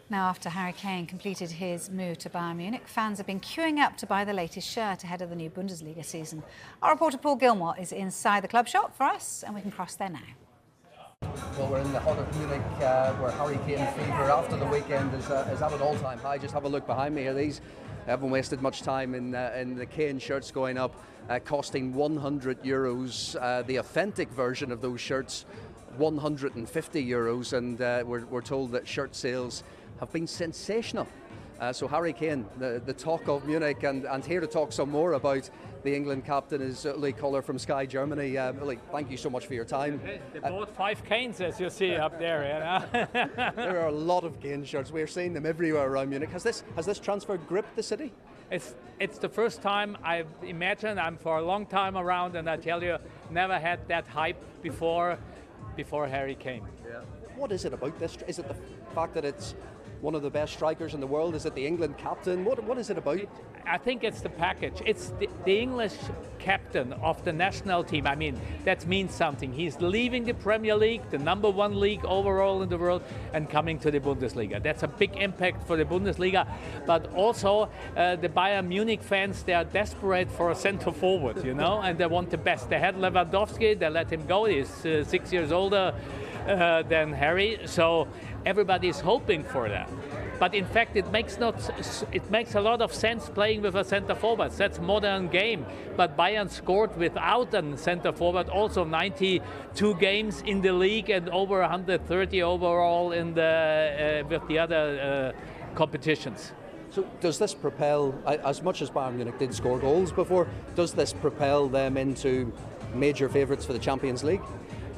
Now, after Harry Kane completed his move to Bayern Munich, fans have been queuing up to buy the latest shirt ahead of the new Bundesliga season. Our reporter Paul Gilmore is inside the club shop for us, and we can cross there now. Well, we're in the heart of Munich, where Harry Kane fever after the weekend is at an all-time high. Just have a look behind me here. These haven't wasted much time in the Kane shirts going up, costing €100. The authentic version of those shirts, €150, and we're told that shirt sales have been sensational. So Harry Kane, the talk of Munich, and here to talk some more about the England captain is Uli Koehler from Sky Germany. Uli, thank you so much for your time. They bought 5 Kanes, as you see up there. You know? There are a lot of Kane shirts. We're seeing them everywhere around Munich. Has this transfer gripped the city? It's the first time I've imagined. I'm for a long time around, and I tell you, never had that hype before Harry Kane. Yeah. What is it about this? Is it the fact that it's one of the best strikers in the world? Is it the England captain? What is it about? I think it's the package. It's the English captain of the national team. I mean, that means something. He's leaving the Premier League, the #1 league overall in the world, and coming to the Bundesliga. That's a big impact for the Bundesliga. But also, the Bayern Munich fans, they are desperate for a centre forward, you know, and they want the best. They had Lewandowski, they let him go. He's 6 years older than Harry, so everybody is hoping for that. But in fact, it makes a lot of sense playing with a centre forward. That's modern game. But Bayern scored without a centre forward, also 92 games in the league and over 130 overall in with the other competitions. So does this propel, as much as Bayern Munich did score goals before, does this propel them into major favourites for the Champions League?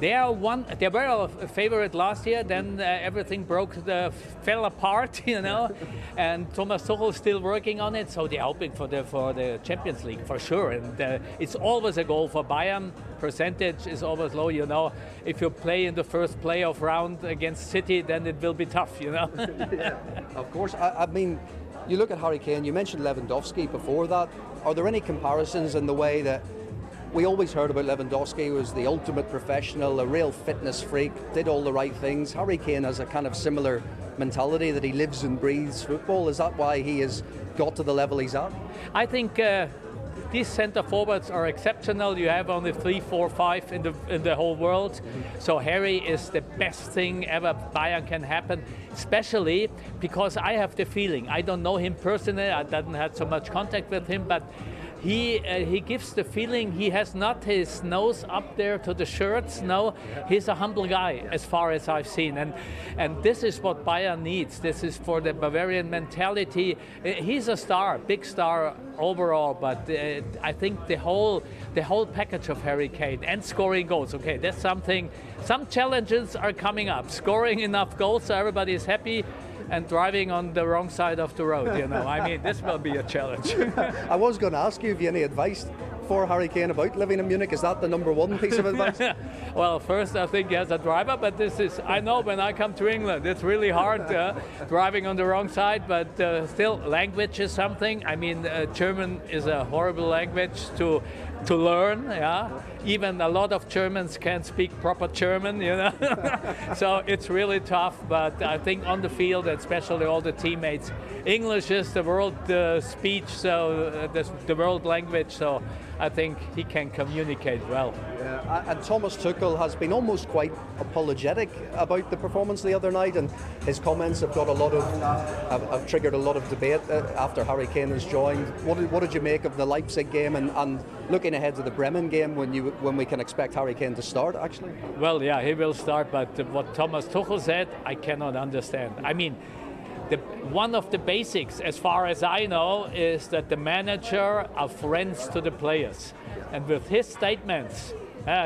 They were a favorite last year. Then everything fell apart, you know. And Thomas Tuchel is still working on it, so they're hoping for the Champions League for sure. And it's always a goal for Bayern. Percentage is always low, you know. If you play in the first playoff round against City, then it will be tough, you know. Yeah, of course. I mean, you look at Harry Kane. You mentioned Lewandowski before that. Are there any comparisons in the way that? We always heard about Lewandowski was the ultimate professional, a real fitness freak, did all the right things. Harry Kane has a kind of similar mentality that he lives and breathes football. Is that why he has got to the level he's at? I think these centre forwards are exceptional. You have only 3, 4, 5 in the whole world. Mm-hmm. So Harry is the best thing ever Bayern can happen, especially because I have the feeling, I don't know him personally, I didn't have so much contact with him, but he gives the feeling he has not his nose up there to the shirts. No, he's a humble guy as far as I've seen, and this is what Bayern needs. This is for the Bavarian mentality. He's a star, big star overall, but I think the whole package of Harry Kane and scoring goals. Okay, that's something. Some challenges are coming up. Scoring enough goals so everybody is happy. And driving on the wrong side of the road, you know. I mean, this will be a challenge. I was going to ask you if you have any advice for Harry Kane about living in Munich. Is that the #1 piece of advice? Well, first I think he has a driver, but I know when I come to England, it's really hard driving on the wrong side, but still, language is something. I mean, German is a horrible language to learn, yeah. Even a lot of Germans can't speak proper German, you know. So it's really tough, but I think on the field, especially all the teammates, English is the world speech, so the world language, so I think he can communicate well. Yeah, and Thomas Tuchel has been almost quite apologetic about the performance the other night, and his comments have have triggered a lot of debate after Harry Kane has joined. What did you make of the Leipzig game, and looking ahead to the Bremen game when we can expect Harry Kane to start, actually? Well, yeah, he will start, but what Thomas Tuchel said, I cannot understand. I mean, one of the basics, as far as I know, is that the manager are friends to the players. And with his statements,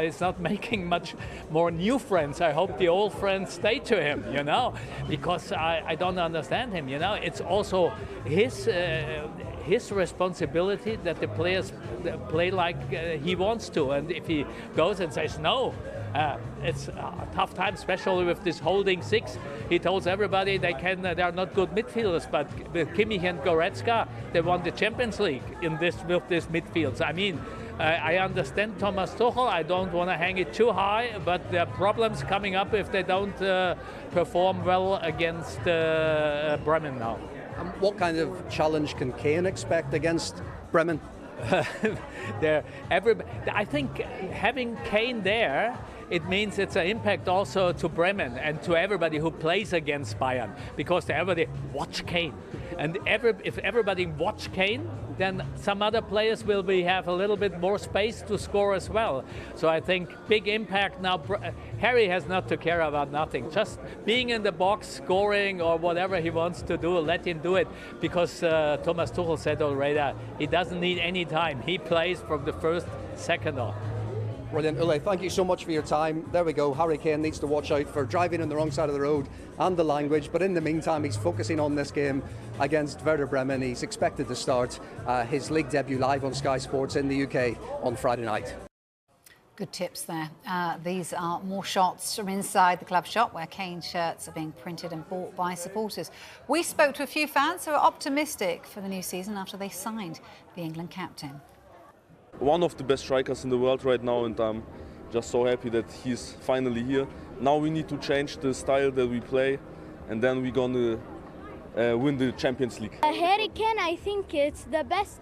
he's not making much more new friends. I hope the old friends stay to him, you know, because I don't understand him, you know. It's also his responsibility that the players play like he wants to. And if he goes and says no, it's a tough time, especially with this holding six. He tells everybody they are not good midfielders, but with Kimmich and Goretzka, they won the Champions League with this midfield. So, I mean, I understand Thomas Tuchel. I don't want to hang it too high, but there are problems coming up if they don't perform well against Bremen now. What kind of challenge can Kane expect against Bremen? I think having Kane there, it means it's an impact also to Bremen and to everybody who plays against Bayern, because everybody watch Kane. And if everybody watch Kane, then some other players will have a little bit more space to score as well. So I think big impact now. Harry has not to care about nothing. Just being in the box, scoring or whatever he wants to do, let him do it. Because Thomas Tuchel said already, he doesn't need any time. He plays from the first second on. Brilliant. Uli, thank you so much for your time. There we go. Harry Kane needs to watch out for driving on the wrong side of the road and the language, but in the meantime he's focusing on this game against Werder Bremen. He's expected to start his league debut live on Sky Sports in the UK on Friday night. Good tips there. These are more shots from inside the club shop where Kane shirts are being printed and bought by supporters. We spoke to a few fans who are optimistic for the new season after they signed the England captain. One of the best strikers in the world right now, and I'm just so happy that he's finally here. Now we need to change the style that we play, and then we're gonna win the Champions League. Harry Kane, I think it's the best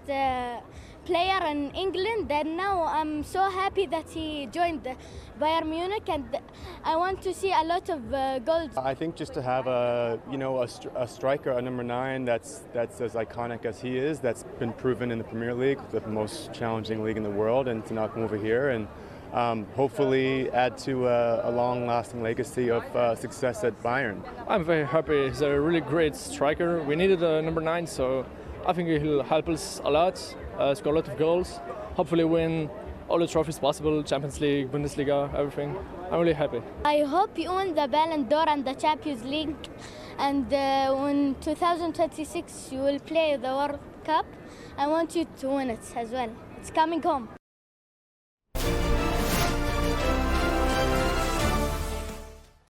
player in England, and now I'm so happy that he joined Bayern Munich, and I want to see a lot of goals. I think just to have a striker, a number 9 that's as iconic as he is, that's been proven in the Premier League, the most challenging league in the world, and to not come over here and hopefully add to a long-lasting legacy of success at Bayern. I'm very happy. He's a really great striker. We needed a number 9, so I think he'll help us a lot, score a lot of goals, hopefully win all the trophies possible, Champions League, Bundesliga, everything. I'm really happy. I hope you win the Ballon d'Or and the Champions League, and in 2026 you will play the World Cup. I want you to win it as well. It's coming home.